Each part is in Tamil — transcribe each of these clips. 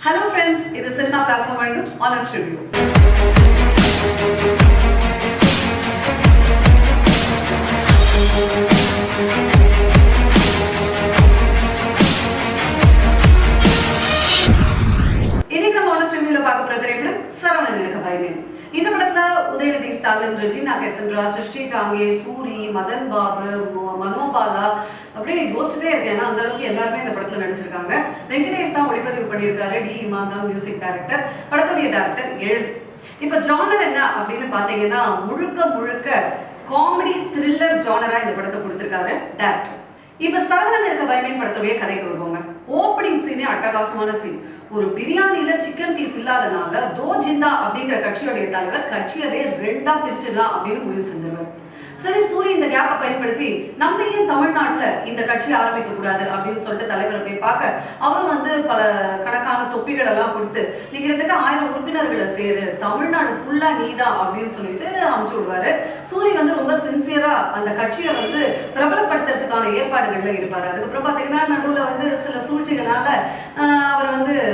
Hello friends, this is Cinema Platform and Honest Review. இன்னைக்கு நம்ம Honest Reviewல பார்க்க போற திரைப்படம் சரவணன் இருக்க பயமே. இந்த படத்துல உதயநிதி ஸ்டாலின், ரெஜினா கேசன்ட்ரா, சிருஷ்டி டாங்கே, சூரி, மதன் பாபு, மனோபாலா அப்படியே யோசிச்சுட்டே இருக்கேன். ஏன்னா அந்த அளவுக்கு எல்லாருமே இந்த படத்துல நடிச்சிருக்காங்க. வெங்கடேஷ் தான் ஒளிப்பதிவு பண்ணியிருக்காரு. டி இமான் தான் மியூசிக் டைரக்டர். படத்துடைய டைரக்டர் எழுத்து. இப்ப ஜானர் என்ன அப்படின்னு பாத்தீங்கன்னா முழுக்க காமெடி த்ரில்லர் ஜானரா இந்த படத்தை கொடுத்திருக்காரு டைரக்டர். இப்ப சரவணன் இருக்க பயமே படத்துடைய கதைக்கு வருவாங்க. ஓப்பனிங் சீனே அட்டகாசமான சீன். ஒரு பிரியாணியில சிக்கன் பீஸ் இல்லாதனால தோ ஜிந்தா அப்படிங்கிற கட்சியுடைய தலைவர் கட்சியவே ரெண்டா பிரிச்சிடலாம் அப்படின்னு முடிவு செஞ்சிருவார். சரி, சூரிய இந்த கேப்பை பயன்படுத்தி நம்ம ஏன் தமிழ்நாட்டுல இந்த கட்சியை ஆரம்பிக்க கூடாது அப்படின்னு சொல்லிட்டு தலைவரை போய் பார்க்க அவரும் பல கணக்கான தொப்பிகள் எல்லாம் கொடுத்து நீ கிட்டத்தட்ட 1000 உறுப்பினர்களை சேரு, தமிழ்நாடு ஃபுல்லா நீதான் அப்படின்னு சொல்லிட்டு அனுப்பிச்சு விடுவாரு. சூரிய ரொம்ப சின்சியரா அந்த கட்சியை பிரபலப்படுத்துறதுக்கான ஏற்பாடுகள்ல இருப்பாரு. அதுக்கப்புறம் பாத்தீங்கன்னா நடுவுல சில சூழ்ச்சிகளால அவர்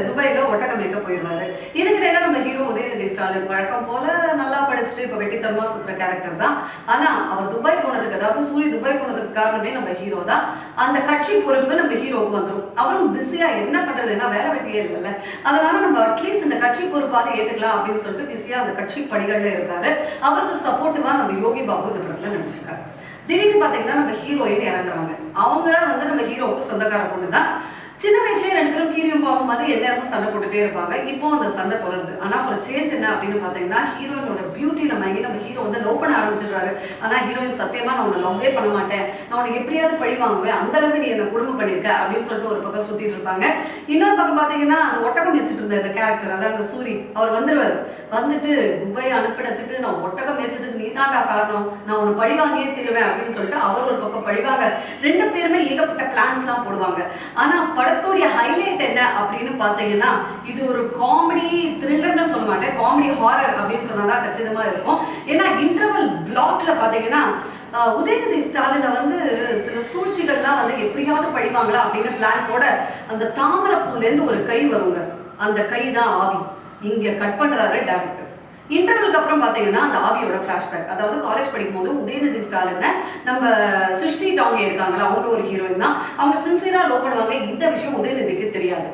துபாயில ஒட்டகம் வைக்க போயிடுவாரு. இதுக்கிடையில நம்ம ஹீரோ உதயநிதி ஸ்டாலின் வழக்கம் போல நல்லா படிச்சுட்டு இப்ப வெட்டித்தனமா சுத்துற கேரக்டர் தான். ஆனா அவர் துபாய் போனதுக்கு, அதாவது சூரிய துபாய் போனதுக்கு காரணமே நம்ம ஹீரோ தான். அந்த கட்சி பொறுப்பு நம்ம ஹீரோவுக்கு வந்துடும். அவரும் பிஸியா என்ன பண்றது, என்ன வேலை வெட்டியே இல்லைல்ல, அதனால நம்ம அட்லீஸ்ட் இந்த கட்சி பொறுப்பாக ஏத்துக்கலாம் அப்படின்னு சொல்லிட்டு பிஸியா அந்த கட்சி படிகள்ல இருக்காரு. அவருக்கு சப்போர்ட்டிவா நம்ம யோகி பாபு இந்த படத்துல நடிச்சிருக்காரு. திடீர்னு பாத்தீங்கன்னா நம்ம ஹீரோயின் இறங்குறாங்க. அவங்க நம்ம ஹீரோவுக்கு சொந்தக்கார பொண்ணுதான். சின்ன வயசுலயே 2 பேரும் கீரியும் பாவம் மாதிரி எல்லாருக்கும் சண்டை போட்டுட்டே இருப்பாங்க. இப்போ அந்த சண்டை தொடருது. ஆனா ஒரு சேஞ்ச் என்ன அப்படின்னு பாத்தீங்கன்னா ஹீரோயினோட பியூட்டில மயங்கி நம்ம ஹீரோ லவ் பண்ண ஆரம்பிச்சிடுறாரு. ஆனா ஹீரோயின் சத்தியமா நான் உன்னை லவ்வே பண்ண மாட்டேன், நான் உனக்கு எப்படியாவது பழி வாங்குவேன், அந்த அளவுக்கு நீ என்ன குடும்பம் பண்ணிருக்க அப்படின்னு சொல்லிட்டு ஒரு பக்கம் சுத்திட்டு இருப்பாங்க. இன்னொரு பக்கம் பாத்தீங்கன்னா அந்த ஒட்டகம் வச்சுட்டு இருந்த இந்த கேரக்டர், அதாவது சூரி, அவர் வந்துருவாரு. வந்துட்டு துபாய் அனுப்பினதுக்கு நான் ஒட்டகம் வச்சதுக்கு நீ தான்டா காரணம், நான் உன்னை பழி வாங்கியே தீருவேன் அப்படின்னு சொல்லிட்டு அவர் ஒரு பக்கம் பழிவாங்க. 2 பேருமே ஏகப்பட்ட பிளான்ஸ் எல்லாம் போடுவாங்க. ஆனா படத்துடைய ஹைலைட் என்ன அப்படின்னு பாத்தீங்கன்னா இது ஒரு காமெடி த்ரில்லர்னு சொல்ல மாட்டேன், காமெடி ஹாரர் அப்படின்னு சொன்னாதான் கச்சிதமா இருக்கும். ஏன்னா இன்டர்வல் பிளாக்ல பாத்தீங்கன்னா உதயநிதி ஸ்டாலினை சில சூழ்ச்சிகள்லாம் எப்படியாவது படிவாங்களா அப்படின்னு பிளான் போட அந்த தாமரப்பூல இருந்து ஒரு கை வருங்க. அந்த கை தான் ஆவி. இங்க கட் பண்றாரு டைரக்டர். இன்டர்வலுக்கு அப்புறம் பாத்தீங்கன்னா அந்த ஆவியோட பிளாஷ்பேக், அதாவது காலேஜ் படிக்கும் போது உதயநிதி ஸ்டாலினை நம்ம சிருஷ்டி டாங்கே இருக்காங்களா, அவங்க ஒரு ஹீரோயின் தான். அவங்க சின்சியரா லவ் பண்ணுவாங்க. இந்த விஷயம் உதயநிதிக்கு தெரியாது.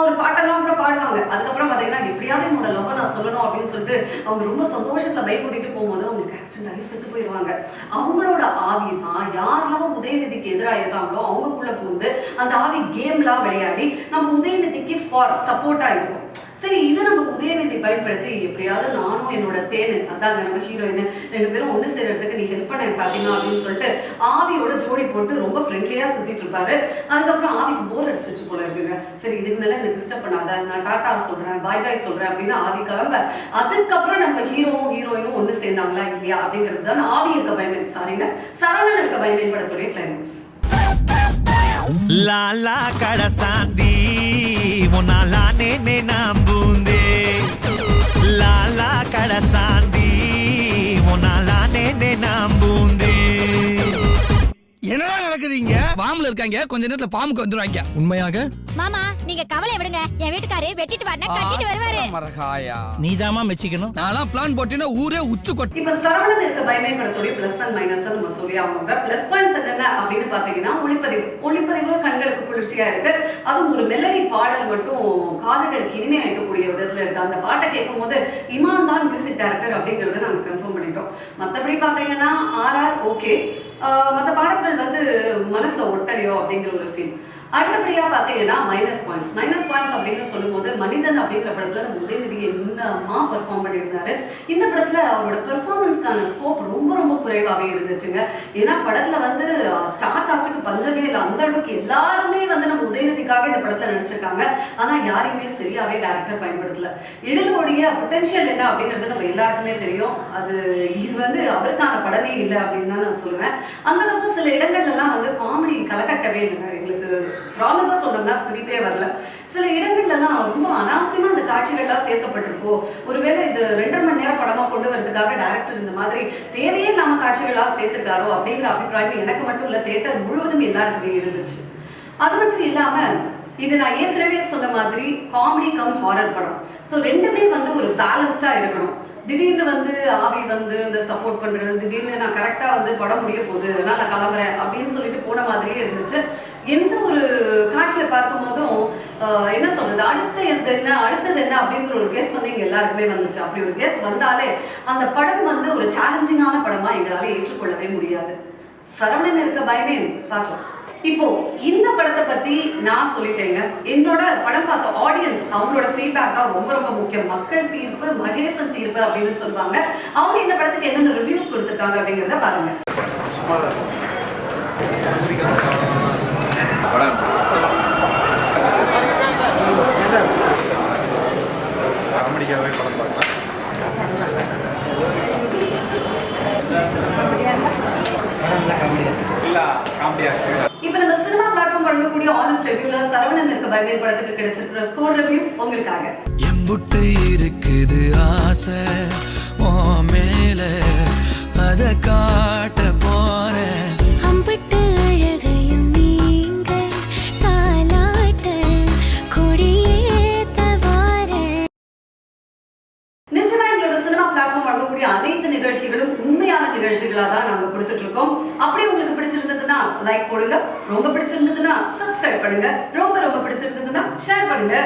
ஒரு பாட்டெல்லாம் கூட பாடுவாங்க. அதுக்கப்புறம் பாத்தீங்கன்னா எப்படியாவது என்னோட லவ் நான் சொல்லணும் அப்படின்னு சொல்லிட்டு அவங்க ரொம்ப சந்தோஷத்துல பைக் கூட்டிட்டு போகும்போது அவங்களுக்கு ஆக்சிடென்ட் ஆகி செத்து போயிடுவாங்க. அவங்களோட ஆவி தான் யாரெல்லாம் உதயநிதிக்கு எதிராக இருக்காங்களோ அவங்களுக்குள்ள புகுந்து அந்த ஆவி கேம்லாம் விளையாடி நம்ம உதயநிதிக்கு ஃபார் சப்போர்ட்டா இருக்கும். சரி, இதை நம்ம உதயநிதி பயன்படுத்தி எப்படியாவது நானும் என்னோட தேனு, அதாங்க நம்ம ஹீரோயின், 2 பேரும் ஒன்று சேர்றதுக்கு நீ ஹெல்ப் பண்ண ஃபாத்திமா அப்படின்னு சொல்லிட்டு ஆவியோட ஜோடி போட்டு ரொம்ப ஃப்ரெண்ட்லியா சுத்திட்டு இருப்பாரு. அதுக்கப்புறம் ஆவிக்கு போர் அடிச்சிச்சு போல இருக்குங்க. சரி, இதுக்கு மேல எனக்கு டிஸ்டர்ப் பண்ணாத, நான் டாட்டா சொல்றேன், பாய் பாய் சொல்றேன் அப்படின்னு ஆவி கிளம்ப. அதுக்கப்புறம் நம்ம ஹீரோவும் ஹீரோயினும் ஒன்று சேர்ந்தாங்களா இல்லையா அப்படிங்கிறது தான் ஆவி இருக்க பயமேன், சாரிங்க, சரவணன் இருக்க பயமேன் படத்துடைய கிளைமேக்ஸ். லாலா கடசாந்தி முன்னாலா நேனே நம்புந்தே, லாலா கடசாந்தி முன்னாலா நேனே நம்புந்தே. என்னடா நடக்குதுங்க? பாம்புல இருக்காங்க, கொஞ்ச நேரத்துல பாம்புக்கு வந்துருவாங்க. உண்மையாக மாமா நீங்க கவலை விடுங்க, என் வீட்டுக்காரே வெட்டிட்டு வரனா கட்டிட்டு வருவாரு. மரகாயா நீதாமா மெச்சிக்கணும். நான்லாம் பிளான் போட்டேன்னா ஊரே உச்சு கொட்டு. இப்ப சரவணன் இருக்க பயமே படத்துடைய பிளஸ் அண்ட் மைனஸ் நம்ம சொல்லி ஆகுங்க. பிளஸ் பாயிண்ட்ஸ் என்னென்ன அப்படின்னு பாத்தீங்கன்னா ஒளிப்பதிவு கண்களுக்கு குளிர்ச்சியா இருக்கு. அதுவும் ஒரு மெலடி பாடல் மட்டும் காதுகளுக்கு இனிமை அளிக்கக்கூடிய விதத்துல இருக்கு. அந்த பாட்டை கேட்கும் போது இமான் தான் மியூசிக் டைரக்டர் அப்படிங்கறத நாங்க கன்ஃபார்ம் பண்ணிட்டோம். மத்தபடி பாத்தீங்கன்னா RR ஓகே, மற்ற பாடல்கள் மனசுல ஒட்டலையோ அப்படிங்கிற ஒரு ஃபீல். அடுத்தபடியா பாத்தீங்கன்னா மைனஸ் பாயிண்ட்ஸ் அப்படின்னு சொல்லும் போது மனிதன் அப்படிங்கிற படத்துல நம்ம உதயநிதி என்னமா பெர்ஃபார்ம் பண்ணியிருந்தாரு. இந்த படத்துல அவரோட பெர்ஃபார்மன்ஸ்க்கான ஸ்கோப் ரொம்ப குறைவாகவே இருந்துச்சுங்க. ஏன்னா படத்துல ஸ்டார் காஸ்டுக்கு பஞ்சமே இல்லை. அந்த அளவுக்கு எல்லாருமே நம்ம உதயநிதிக்காக இந்த படத்துல நடிச்சிருக்காங்க. ஆனா யாரையுமே சரியாவே டைரக்டர் பயன்படுத்தல. எழிலோடைய பொட்டன்ஷியல் என்ன அப்படிங்கிறது நம்ம எல்லாருக்குமே தெரியும். இது அவருக்கான படமே இல்லை அப்படின்னு தான் நான் சொல்லுவேன். அந்த அளவுக்கு சில இடங்கள்ல எல்லாம் காமெடி கலக்கட்டவே இல்லைங்க. எங்களுக்கு ப்ராமிஸா சொன்னோம்னா சிரிப்பே வரல. சில இடங்கள்ல எல்லாம் ரொம்ப அனாவசியமா அந்த காட்சிகள்லாம் சேர்க்கப்பட்டிருக்கோ, ஒருவேளை இது 2.5 மணி நேரம் படமா கொண்டு வரதுக்காக டைரக்டர் இந்த மாதிரி தேவையே இல்லாம காட்சிகள்லாம் சேர்த்திருக்காரோ அப்படிங்கிற அபிப்பிராயம் எனக்கு மட்டும் இல்ல, தியேட்டர் முழுவதும் எல்லாருக்குமே இருந்துச்சு. அது மட்டும் இல்லாம இது நான் ஏற்கனவே சொன்ன மாதிரி காமெடி கம் ஹாரர் படம். ஸோ ரெண்டுமே வந்து ஒரு பேலன்ஸ்டா இருக்கணும். திடீர்னு வந்து ஆவி வந்து இந்த சப்போர்ட் பண்றது, திடீர்னு நான் கரெக்டா வந்து படம் முடிய போகுது அதனால நான் கிளம்புறேன் அப்படின்னு சொல்லிட்டு போன மாதிரியே இருந்துச்சு. எந்த ஒரு காட்சியை பார்க்கும் போதும் என்ன சொல்றது, அடுத்தது என்ன அப்படிங்கிற ஒரு கெஸ் வந்து எங்க எல்லாருக்குமே வந்துச்சு. அப்படி ஒரு கெஸ் வந்தாலே அந்த படம் வந்து ஒரு சேலஞ்சிங்கான படமா எங்களால ஏற்றுக்கொள்ளவே முடியாது. சரவணன் இருக்க பயமே பார்க்கலாம். இப்போ இந்த படத்தை பத்தி நான் சொல்லிட்டேங்க. என்னோட படம் பார்த்த ஆடியன்ஸ் அவங்களோட ஃபீட்பேக் தான் ரொம்ப ரொம்ப முக்கியம். மக்கள் தீர்ப்பு, மகேசன் தீர்ப்பு அப்படின்னு சொல்லுவாங்க. அவங்க இந்த படத்துக்கு என்னென்ன ரிவ்யூஸ் கொடுத்துருக்காங்க அப்படிங்கிறத பாருங்க. காமெடிக்காகவே படம் பார்க்கலாம். இப்ப நம்ம சினிமா பிளாட்ஃபார்ம் வழங்கக்கூடிய ஆனஸ்ட் ரிவ்யூல சரவணன் இருக்க பயமே படத்துக்கு கிடைச்சிருக்கிற ஸ்கோர் ரிவ்யூ உங்களுக்காக. எம்புட்டு இருக்குது ஆசை உன் மேல, அத காட்ட போறேன். அம்பிட்டு அழகையும் நீங்க தாலாட்ட கொடியேத்த வாரேன். நிஜமா எங்களோட சினிமா பிளாட்ஃபார்ம் வழங்கக்கூடிய அனைத்து நிகழ்ச்சிகளும் உண்மையான நிகழ்ச்சிகளா தான் நாங்க கொடுத்துட்டு இருக்கோம். அப்படி உங்களுக்கு பிடிச்சிருந்ததுன்னா லைக் போடுங்க, ரொம்ப பிடிச்சிருந்ததுன்னா சப்ஸ்கிரைப் பண்ணுங்க, ரொம்ப ரொம்ப பிடிச்சிருந்ததுன்னா ஷேர் பண்ணுங்க.